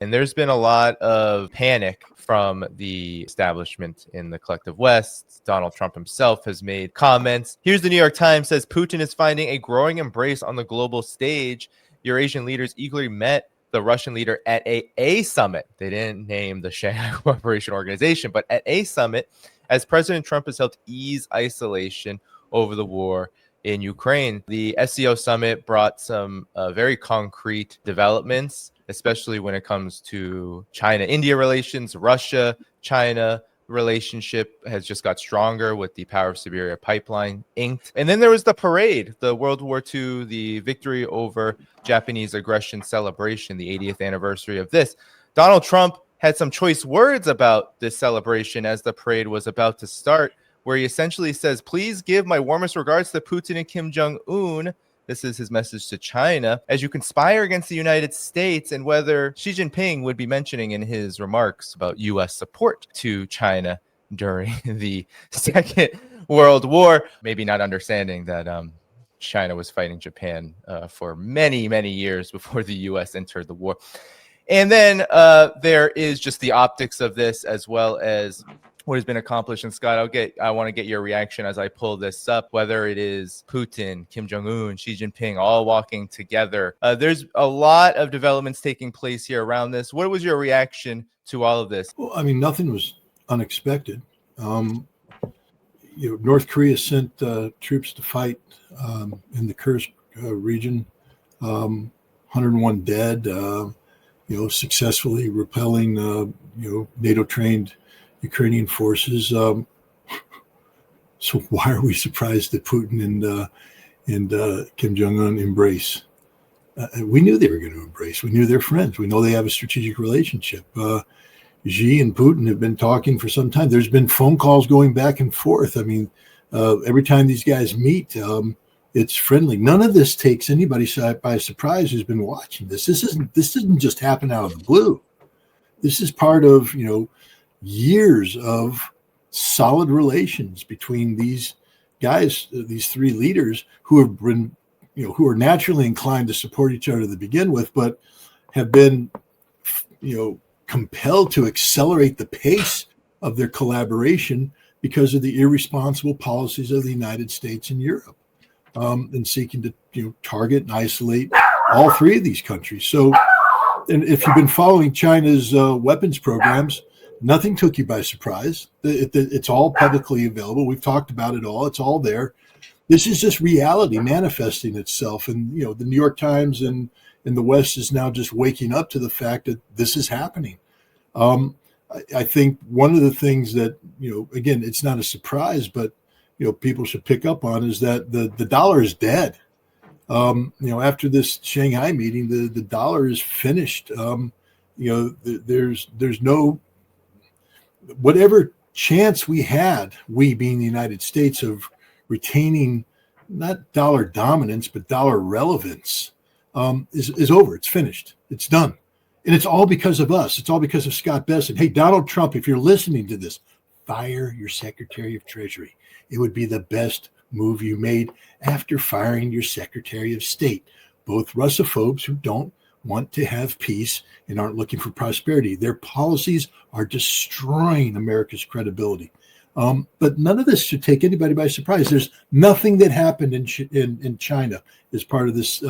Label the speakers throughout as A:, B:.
A: And there's been a lot of panic from the establishment in the collective West. Donald Trump himself has made comments. Here's the New York Times says Putin is finding a growing embrace on the global stage. Eurasian leaders eagerly met the Russian leader at a summit. They didn't name the Shanghai Cooperation Organization, but at a summit, as President Trump has helped ease isolation over the war in Ukraine. The SCO summit brought some very concrete developments, especially when it comes to China-India relations. Russia-China relationship has just got stronger with the Power of Siberia pipeline inked. And then there was the parade, the World War II, the victory over Japanese aggression celebration, the 80th anniversary of this. Donald Trump had some choice words about this celebration as the parade was about to start, where he essentially says, please give my warmest regards to Putin and Kim Jong-un. This is his message to China, as you conspire against the United States, and whether Xi Jinping would be mentioning in his remarks about U.S. support to China during the Second World War, maybe not understanding that China was fighting Japan for many, many years before the U.S. entered the war. And then there is just the optics of this, as well as what has been accomplished. And Scott, I want to get your reaction as I pull this up, whether it is Putin, Kim Jong-un, Xi Jinping, all walking together. There's a lot of developments taking place here around this. What was your reaction to all of this?
B: Well, I mean, nothing was unexpected. North Korea sent troops to fight in the Kursk region, 101 dead, successfully repelling, NATO-trained Ukrainian forces. So why are we surprised that Putin and Kim Jong-un embrace? We knew they were going to embrace. We knew they're friends. We know they have a strategic relationship. Xi and Putin have been talking for some time. There's been phone calls going back and forth. I mean, every time these guys meet, it's friendly. None of this takes anybody by surprise who's been watching this. This didn't just happen out of the blue. This is part of, years of solid relations between these guys, these three leaders who have been, who are naturally inclined to support each other to begin with, but have been, compelled to accelerate the pace of their collaboration because of the irresponsible policies of the United States and Europe, and seeking to, target and isolate all three of these countries. So, and if you've been following China's weapons programs, nothing took you by surprise. It's all publicly available. We've talked about it all. It's all there. This is just reality manifesting itself. And, the New York Times and the West is now just waking up to the fact that this is happening. I think one of the things that, again, it's not a surprise, but, people should pick up on is that the dollar is dead. After this Shanghai meeting, the dollar is finished. There's no, whatever chance we had, we being the United States, of retaining not dollar dominance, but dollar relevance, is over. It's finished. It's done. And it's all because of us. It's all because of Scott Bessent. Hey, Donald Trump, if you're listening to this, fire your Secretary of Treasury. It would be the best move you made after firing your Secretary of State. Both Russophobes who don't want to have peace and aren't looking for prosperity. Their policies are destroying America's credibility. But none of this should take anybody by surprise. There's nothing that happened in China as part of this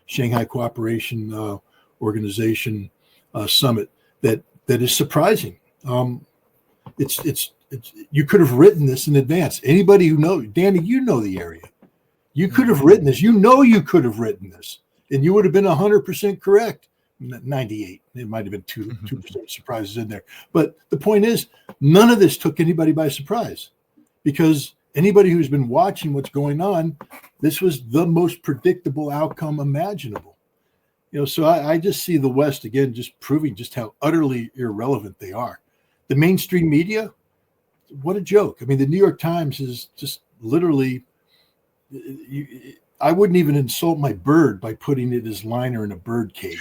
B: Shanghai Cooperation Organization summit that is surprising. It's you could have written this in advance. Anybody who knows, Danny, you know the area. You could have written this. You could have written this, and you would have been 100% correct. 98. It might have been 2% surprises in there. But the point is, none of this took anybody by surprise, because anybody who's been watching what's going on, this was the most predictable outcome imaginable. So I just see the West, again, just proving just how utterly irrelevant they are. The mainstream media, what a joke. I mean, the New York Times is just literally, I wouldn't even insult my bird by putting it as liner in a bird cage.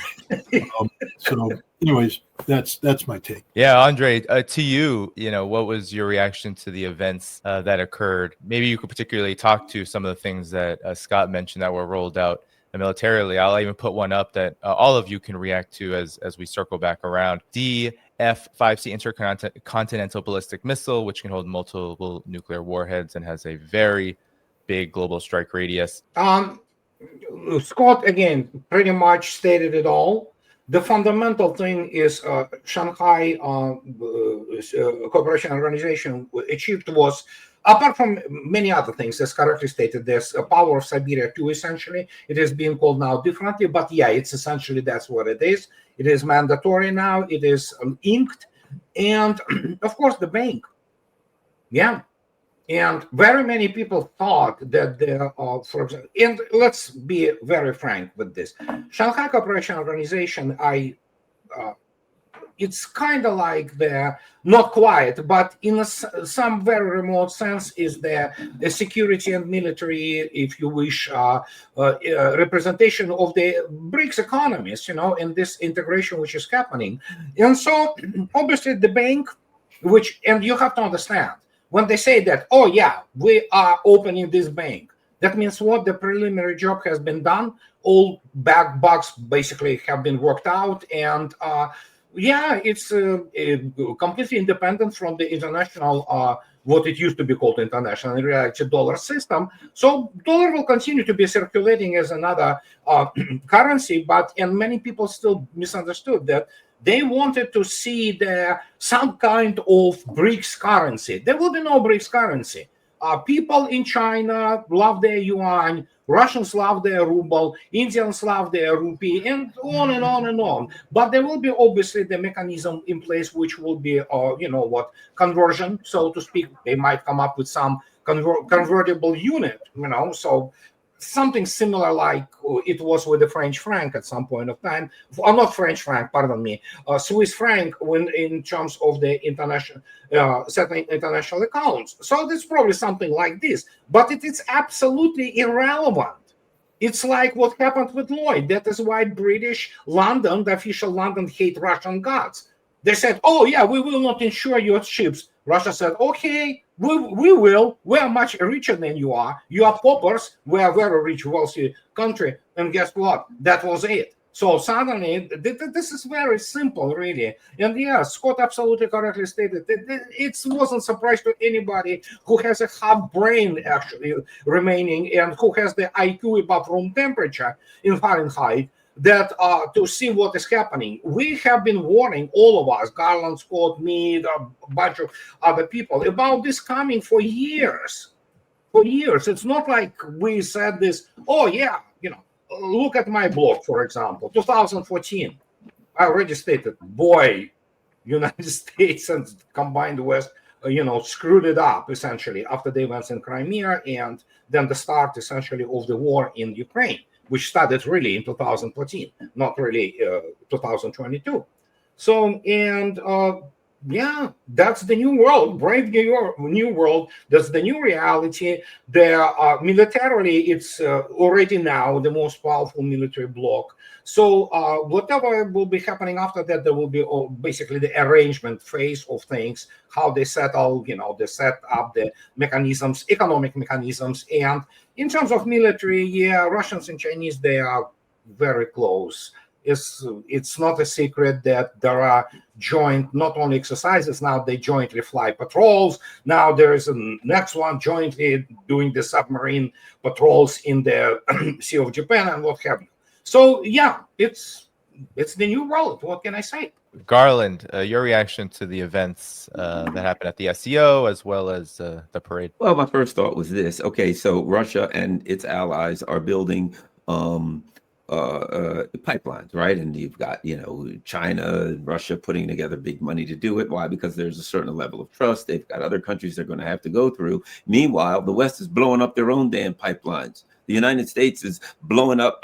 B: So anyways, that's my take.
A: Yeah, Andrei, to you, what was your reaction to the events that occurred? Maybe you could particularly talk to some of the things that Scott mentioned that were rolled out militarily. I'll even put one up that all of you can react to as we circle back around. DF-5C intercontinental ballistic missile, which can hold multiple nuclear warheads and has a very big global strike radius.
C: Scott, again, pretty much stated it all. The fundamental thing is Shanghai Cooperation Organization achieved was, apart from many other things, as correctly stated, there's a power of Siberia too, essentially. It is being called now differently, but yeah, it's essentially that's what it is. It is mandatory now. It is inked. And of course, the bank. Yeah. And very many people thought that for example, and let's be very frank with this, Shanghai Cooperation Organization, it's kind of like the, not quite, but in some very remote sense, is the security and military, if you wish, representation of the BRICS economies, and this integration which is happening. And so, obviously, the bank, and you have to understand, when they say that, oh yeah, we are opening this bank, that means what? The preliminary job has been done. All bugs basically have been worked out, and yeah, it's completely independent from the international, what it used to be called international, in reality, dollar system. So dollar will continue to be circulating as another currency, and many people still misunderstood that. They wanted to see some kind of BRICS currency. There will be no BRICS currency. People in China love their yuan, Russians love their ruble, Indians love their rupee, and on and on and on. But there will be obviously the mechanism in place, which will be, conversion, so to speak. They might come up with some convertible unit, so something similar like it was with the French franc at some point of time. Not French franc, pardon me, Swiss franc, when in terms of the international certain international accounts. So it's probably something like this, but it is absolutely irrelevant. It's like what happened with Lloyd. That is why British London, the official London, hate Russian gods. They said, oh yeah, we will not insure your ships. Russia said, okay, we will. We are much richer than you are. You are paupers. We are a very rich, wealthy country. And guess what? That was it. So suddenly, this is very simple, really. And yeah, Scott absolutely correctly stated that it wasn't a surprise to anybody who has a half brain actually remaining and who has the IQ above room temperature in Fahrenheit, that to see what is happening. We have been warning, all of us, Garland, Scott, me, a bunch of other people, about this coming for years. For years. It's not like we said this, oh yeah, look at my blog, for example, 2014. I already stated, boy, United States and combined West, screwed it up, essentially, after the events in Crimea and then the start, essentially, of the war in Ukraine, which started really in 2014, not really 2022. So, and yeah, that's the new world, brave new world. That's the new reality. Militarily, it's already now the most powerful military bloc. So whatever will be happening after that, there will be basically the arrangement phase of things, how they settle, they set up the mechanisms, economic mechanisms. And in terms of military, yeah, Russians and Chinese, they are very close. It's not a secret that there are joint, not only exercises, now they jointly fly patrols. Now there is a next one jointly doing the submarine patrols in the Sea of Japan and what have you. So yeah, it's the new world. What can I say?
A: Garland, your reaction to the events that happened at the SEO as well as the parade?
D: Well, my first thought was this. Okay, so Russia and its allies are building pipelines, right? And you've got, China, Russia putting together big money to do it. Why? Because there's a certain level of trust. They've got other countries they're going to have to go through. Meanwhile, the West is blowing up their own damn pipelines. The United States is blowing up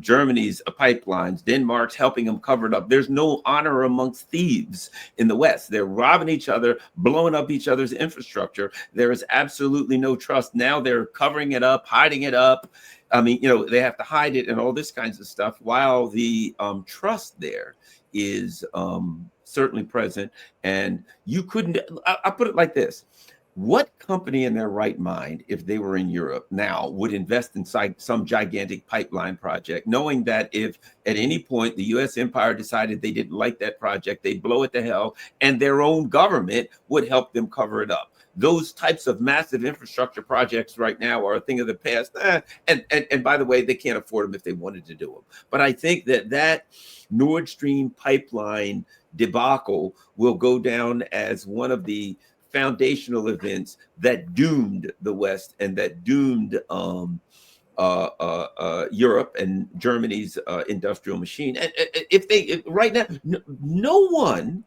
D: Germany's pipelines. Denmark's helping them cover it up. There's no honor amongst thieves in the West. They're robbing each other, blowing up each other's infrastructure. There is absolutely no trust. Now they're covering it up, hiding it up. I mean, they have to hide it and all this kinds of stuff, while the trust there is certainly present. And you couldn't, I put it like this. What company in their right mind, if they were in Europe now, would invest in some gigantic pipeline project, knowing that if at any point the U.S. empire decided they didn't like that project, they'd blow it to hell, and their own government would help them cover it up? Those types of massive infrastructure projects right now are a thing of the past. And by the way, they can't afford them if they wanted to do them. But I think that Nordstream pipeline debacle will go down as one of the foundational events that doomed the West and that doomed Europe and Germany's industrial machine. And if right now, no one,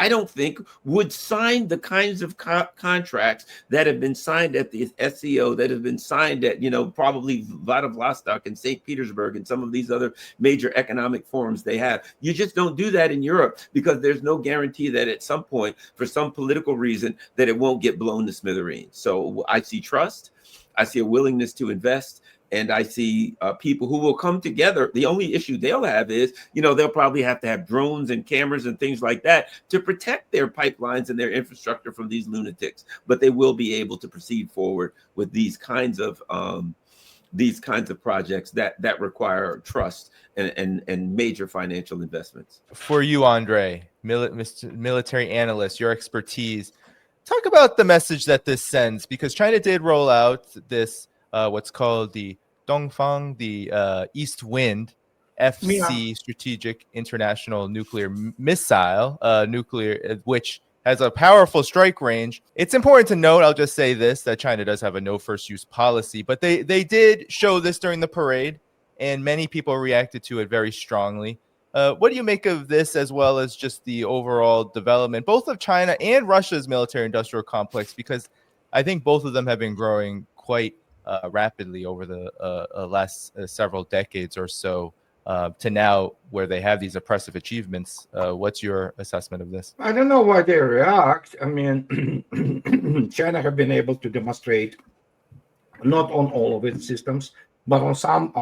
D: I don't think, would sign the kinds of contracts that have been signed at the SCO, that have been signed at, probably Vladivostok and St. Petersburg and some of these other major economic forums they have. You just don't do that in Europe because there's no guarantee that at some point, for some political reason, that it won't get blown to smithereens. So I see trust. I see a willingness to invest. And I see people who will come together. The only issue they'll have is, they'll probably have to have drones and cameras and things like that to protect their pipelines and their infrastructure from these lunatics. But they will be able to proceed forward with these kinds of projects that require trust and major financial investments.
A: For you, Andrei, Mr. military analyst, your expertise, talk about the message that this sends, because China did roll out this what's called the Dhaiphong, the East Wind FC strategic international nuclear missile, which has a powerful strike range. It's important to note, I'll just say this, that China does have a no first use policy, but they did show this during the parade, and many people reacted to it very strongly. What do you make of this, as well as just the overall development, both of China and Russia's military-industrial complex? Because I think both of them have been growing quite rapidly over the last several decades or so, to now where they have these oppressive achievements. What's your assessment of this?
C: I don't know why they react. I mean, China have been able to demonstrate, not on all of its systems, but on some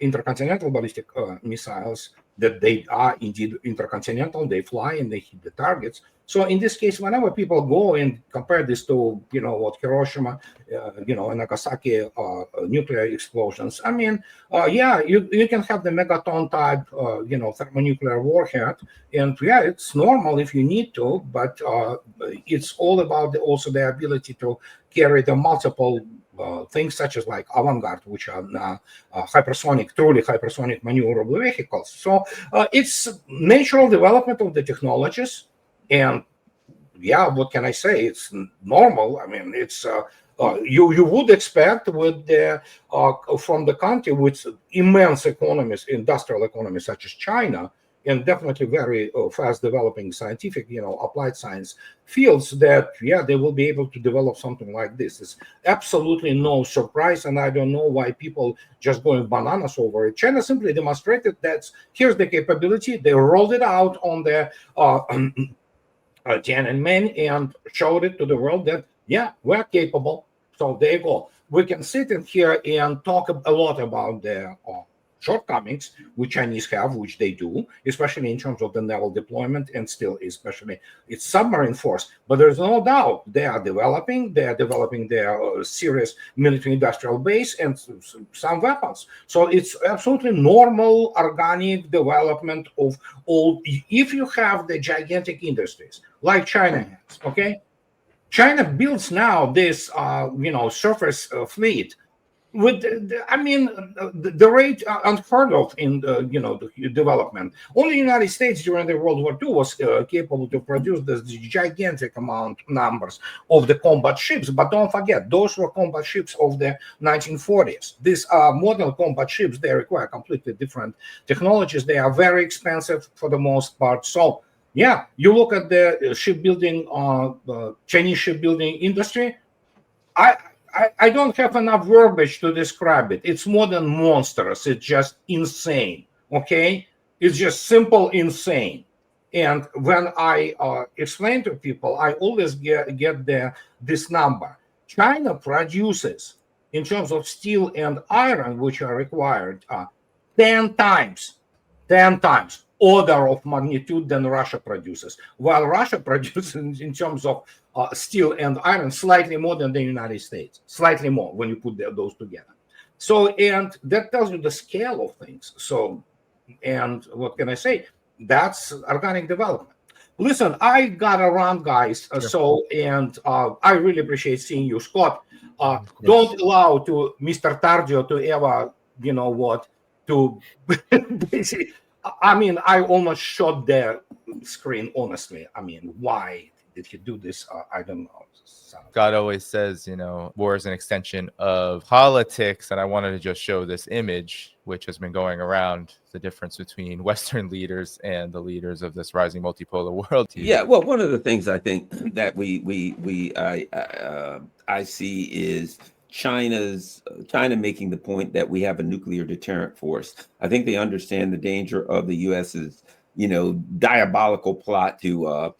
C: intercontinental ballistic missiles, that they are indeed intercontinental, they fly and they hit the targets. So in this case, whenever people go and compare this to, what Hiroshima, and Nagasaki nuclear explosions, I mean, you can have the megaton type, thermonuclear warhead, and it's normal if you need to, but it's all about also the ability to carry the multiple things such as like avant-garde, which are truly hypersonic maneuverable vehicles. So it's natural development of the technologies. And what can I say? It's normal. I mean, it's you would expect with the from the country with immense economies, industrial economies such as China, and definitely very fast developing scientific, applied science fields, that they will be able to develop something like this. It's absolutely no surprise, and I don't know why people just going bananas over it. China simply demonstrated that here's the capability. They rolled it out on the Tiananmen and showed it to the world that we're capable. So there you go. We can sit in here and talk a lot about the shortcomings which Chinese have, which they do, especially in terms of the naval deployment, and still especially its submarine force. But there's no doubt they are developing their serious military industrial base and some weapons. So it's absolutely normal, organic development of all. If you have the gigantic industries like China has, okay? China builds now this, surface fleet with, the rate unheard of in the development. Only the United States during the World War II was capable to produce this gigantic numbers of the combat ships. But don't forget, those were combat ships of the 1940s. These modern combat ships, they require completely different technologies. They are very expensive for the most part. So you look at the shipbuilding, Chinese shipbuilding industry. I don't have enough verbiage to describe it. It's more than monstrous. It's just insane. Okay, it's just simple insane. And when I explain to people, I always get this number. China produces, in terms of steel and iron, which are required, 10 times order of magnitude than Russia produces, while Russia produces in terms of steel and iron slightly more than the United States, slightly more when you put those together. So, and that tells you the scale of things. So, and what can I say? That's organic development. Listen, I gotta run, guys. So, and I really appreciate seeing you, Scott. Don't allow to Mr. Tardio to ever, you know what, to basically. I mean, I almost shot the screen. Honestly, I mean, why did he do this? I don't know.
A: God always says, you know, war is an extension of politics. And I wanted to just show this image, which has been going around, the difference between Western leaders and the leaders of this rising multipolar world.
D: Yeah, well, one of the things I think that I see is China making the point that we have a nuclear deterrent force. I think they understand the danger of the U.S.'s, you know, diabolical plot to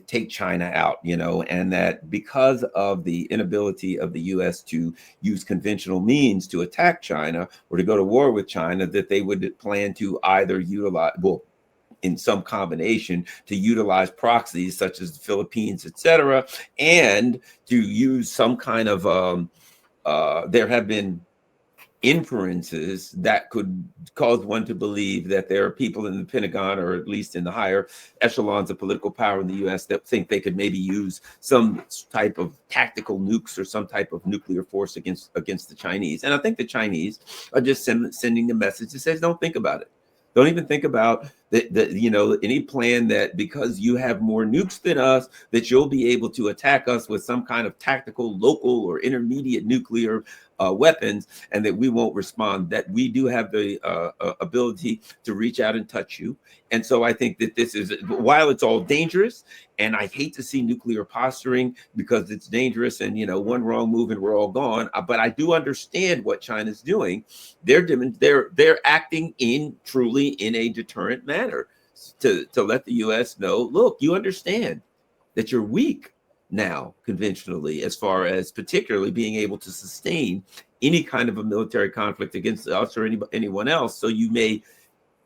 D: take China out, you know, and that because of the inability of the U.S. to use conventional means to attack China or to go to war with China, that they would plan to either utilize, well, in some combination, to utilize proxies such as the Philippines, etc., and to use some kind of there have been inferences that could cause one to believe that there are people in the Pentagon, or at least in the higher echelons of political power in the U.S., that think they could maybe use some type of tactical nukes or some type of nuclear force against the Chinese. And I think the Chinese are just sending a message that says, don't think about it. Don't even think about you know, any plan that because you have more nukes than us, that you'll be able to attack us with some kind of tactical, local, or intermediate nuclear weapons, and that we won't respond. That we do have the ability to reach out and touch you. And so I think that this is, while it's all dangerous, and I hate to see nuclear posturing because it's dangerous, and you know, one wrong move and we're all gone. But I do understand what China's doing. They're acting truly in a deterrent manner to let the U.S. know, look, you understand that you're weak now conventionally, as far as particularly being able to sustain any kind of a military conflict against us or anyone else. So you may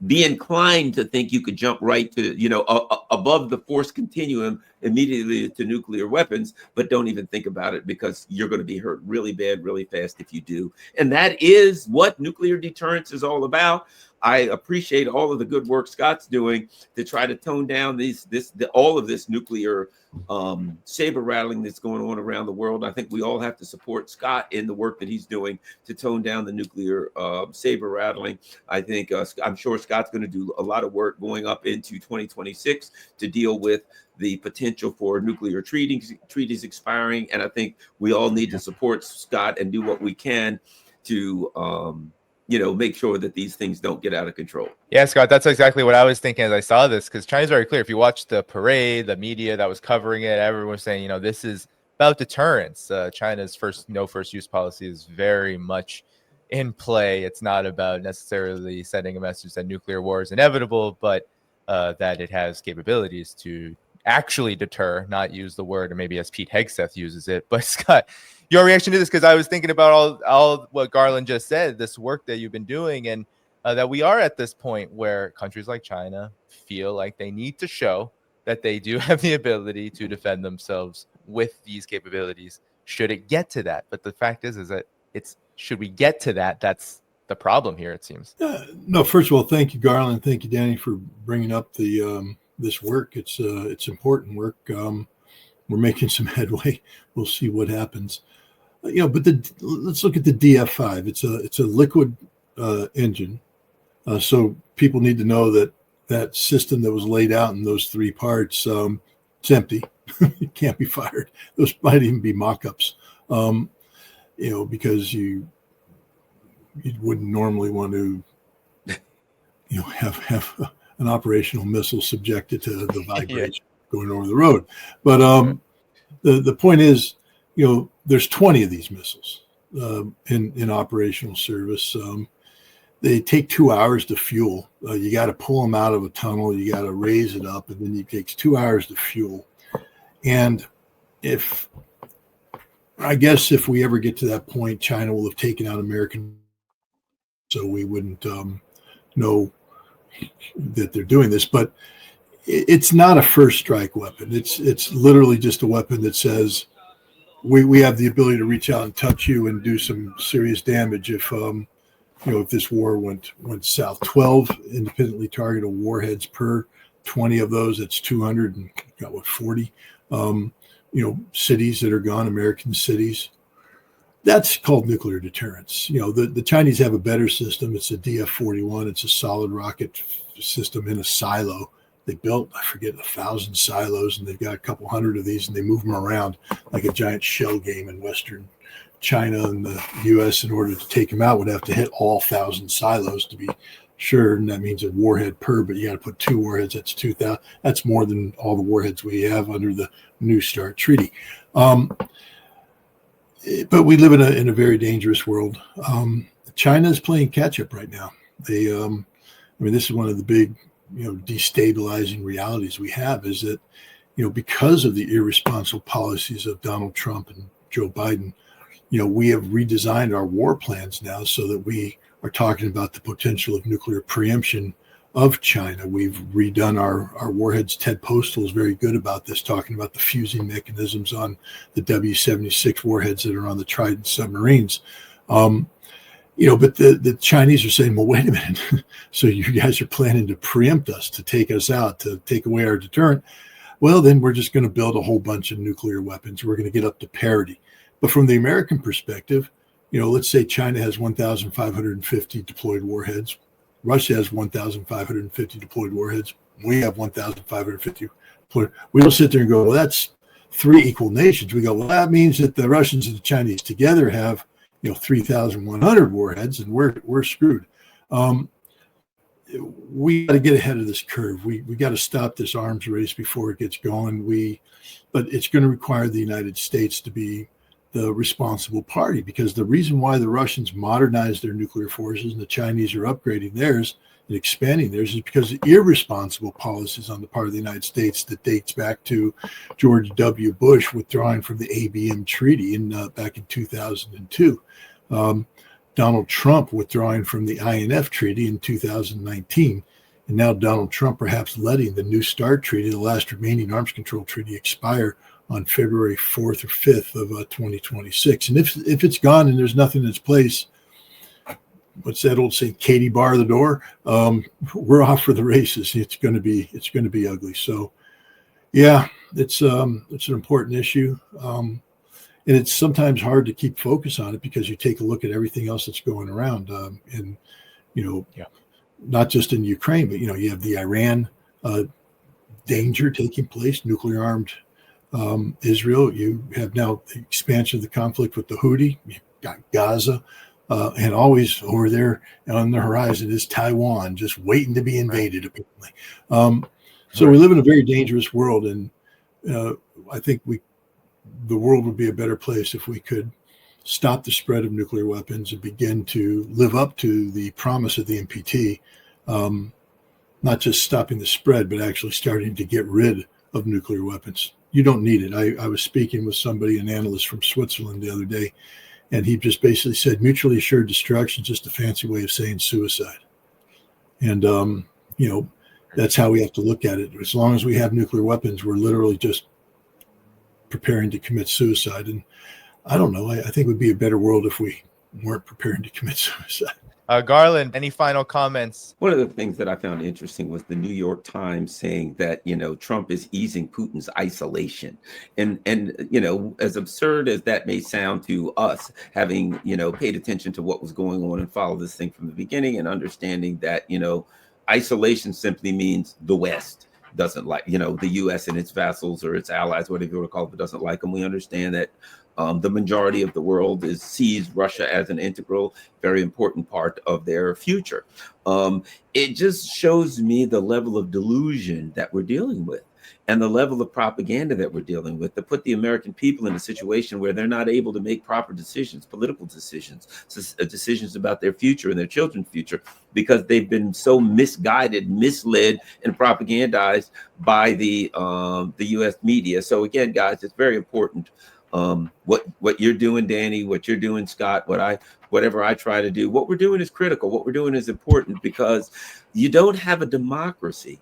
D: be inclined to think you could jump right to, you know, above the force continuum immediately to nuclear weapons, but don't even think about it, because you're going to be hurt really bad, really fast if you do. And that is what nuclear deterrence is all about. I appreciate all of the good work Scott's doing to try to tone down all of this nuclear saber rattling that's going on around the world. I think we all have to support Scott in the work that he's doing to tone down the nuclear saber rattling. I think I'm sure Scott's going to do a lot of work going up into 2026 to deal with the potential for nuclear treaties expiring. And I think we all need to support Scott and do what we can to you know, make sure that these things don't get out of control.
A: Yeah, Scott, that's exactly what I was thinking as I saw this, because China's very clear. If you watch the parade, the media that was covering it, everyone was saying, you know, this is about deterrence. China's no first use policy is very much in play. It's not about necessarily sending a message that nuclear war is inevitable, but that it has capabilities to actually deter, not use the word, or maybe as Pete Hegseth uses it. But Scott, your reaction to this, because I was thinking about all what Garland just said, this work that you've been doing, and that we are at this point where countries like China feel like they need to show that they do have the ability to defend themselves with these capabilities, should it get to that. But the fact is that should we get to that, that's the problem here, it seems.
B: No, first of all, thank you, Garland. Thank you, Danny, for bringing up this work. It's important work. We're making some headway. We'll see what happens. You know, but let's look at the DF5. It's a liquid engine. So people need to know that system that was laid out in those three parts, it's empty. It can't be fired. Those might even be mock-ups, you know, because you wouldn't normally want to, you know, have an operational missile subjected to the vibration going over the road. But the point is, you know, there's 20 of these missiles in operational service. They take 2 hours to fuel. You got to pull them out of a tunnel. You got to raise it up, and then it takes 2 hours to fuel. And I guess if we ever get to that point, China will have taken out American, so we wouldn't know that they're doing this, but it's not a first strike weapon. It's literally just a weapon that says we have the ability to reach out and touch you and do some serious damage if if this war went south. 12 independently targeted warheads per 20 of those, that's 200 and got 40 cities that are gone, American cities. That's called nuclear deterrence. The Chinese have a better system. It's a DF-41. It's a solid rocket system in a silo. They built, I forget, 1,000 silos, and they've got a couple hundred of these, and they move them around like a giant shell game in Western China. And the U.S., in order to take them out, would have to hit all 1,000 silos to be sure, and that means a warhead per, but you got to put 2 warheads. That's 2,000. That's more than all the warheads we have under the New START Treaty. But we live in a very dangerous world. China is playing catch up right now. This is one of the big, destabilizing realities we have is that, because of the irresponsible policies of Donald Trump and Joe Biden, we have redesigned our war plans now so that we are talking about the potential of nuclear preemption of China. We've redone our warheads. Ted Postal is very good about this, talking about the fusing mechanisms on the W-76 warheads that are on the Trident submarines. But the Chinese are saying, well, wait a minute. So you guys are planning to preempt us, to take us out, to take away our deterrent. Well, then we're just going to build a whole bunch of nuclear weapons. We're going to get up to parity. But from the American perspective, let's say China has 1,550 deployed warheads. Russia has 1,550 deployed warheads. We have 1,550 deployed. We don't sit there and go, well, that's 3 equal nations. We go, well, that means that the Russians and the Chinese together have 3,100 warheads, and we're screwed. We got to get ahead of this curve. We got to stop this arms race before it gets going. But it's going to require the United States to be the responsible party, because the reason why the Russians modernized their nuclear forces and the Chinese are upgrading theirs and expanding theirs is because of irresponsible policies on the part of the United States that dates back to George W. Bush withdrawing from the ABM Treaty back in 2002. Donald Trump withdrawing from the INF Treaty in 2019. And now Donald Trump perhaps letting the New START Treaty, the last remaining arms control treaty, expire on February 4th or 5th of 2026. And if it's gone and there's nothing in its place, what's that old saying, Katie bar the door, we're off for the races. It's going to be ugly. So yeah, it's an important issue. And it's sometimes hard to keep focus on it because you take a look at everything else that's going around, not just in Ukraine, but you have the Iran danger taking place, nuclear armed Israel. You have now the expansion of the conflict with the Houthi. You've got Gaza, and always over there on the horizon is Taiwan, just waiting to be invaded. Apparently, so we live in a very dangerous world, and I think the world would be a better place if we could stop the spread of nuclear weapons and begin to live up to the promise of the NPT, not just stopping the spread, but actually starting to get rid of nuclear weapons. You don't need it. I was speaking with somebody, an analyst from Switzerland the other day, and he just basically said mutually assured destruction is just a fancy way of saying suicide. And, that's how we have to look at it. As long as we have nuclear weapons, we're literally just preparing to commit suicide. And I don't know. I think it would be a better world if we weren't preparing to commit suicide.
A: Garland, any final comments?
D: One of the things that I found interesting was the New York Times saying that, Trump is easing Putin's isolation. And as absurd as that may sound to us, having, paid attention to what was going on and followed this thing from the beginning and understanding that, isolation simply means the West doesn't like, the U.S. and its vassals or its allies, whatever you want to call it, doesn't like them. We understand that the majority of the world sees Russia as an integral, very important part of their future. It just shows me the level of delusion that we're dealing with and the level of propaganda that we're dealing with to put the American people in a situation where they're not able to make proper decisions, political decisions, decisions about their future and their children's future, because they've been so misguided, misled, and propagandized by the U.S. media. So again, guys, it's very important. What you're doing, Danny, what you're doing, Scott, what I whatever I try to do. What we're doing is critical. What we're doing is important, because you don't have a democracy.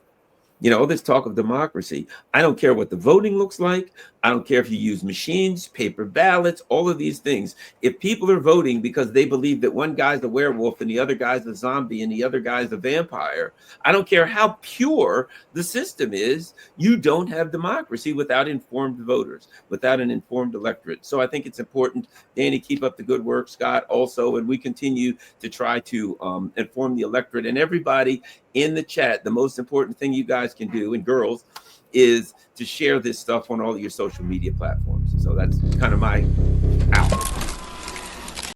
D: You know, all this talk of democracy, I don't care what the voting looks like. I don't care if you use machines, paper ballots, all of these things. If people are voting because they believe that one guy's a werewolf and the other guy's a zombie and the other guy's a vampire, I don't care how pure the system is, you don't have democracy without informed voters, without an informed electorate. So I think it's important, Danny, keep up the good work, Scott, also, and we continue to try to inform the electorate and everybody in the chat. The most important thing you guys can do, and girls, is to share this stuff on all your social media platforms. So that's kind of my